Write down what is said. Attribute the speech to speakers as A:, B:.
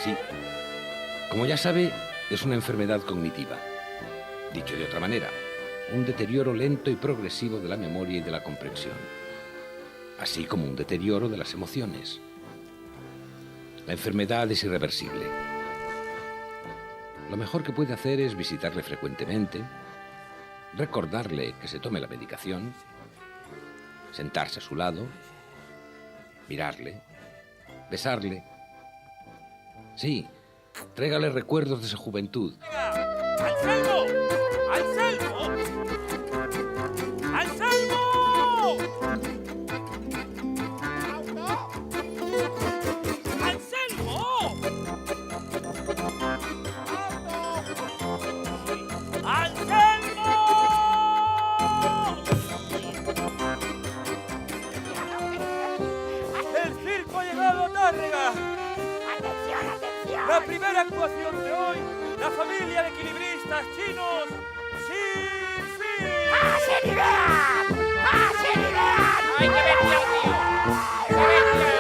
A: Sí. Como ya sabe, es una enfermedad cognitiva. Dicho de otra manera, un deterioro lento y progresivo de la memoria y de la comprensión, así como un deterioro de las emociones. La enfermedad es irreversible. Lo mejor que puede hacer es visitarle frecuentemente, recordarle que se tome la medicación, sentarse a su lado, mirarle, besarle. Sí, trégale recuerdos de su juventud.
B: ¡Anselmo! ¡Anselmo! ¡Anselmo! ¡Anselmo! ¡Anselmo! ¡El circo ha llegado a Tárrega!
C: ¡Atención, atención!
B: La primera actuación de hoy, la familia de equilibristas chinos, ¡sí, sí!
C: ¡Agilidad! ¡Agilidad!
D: ¡Ay, qué bestia, tío! ¡Qué bestia!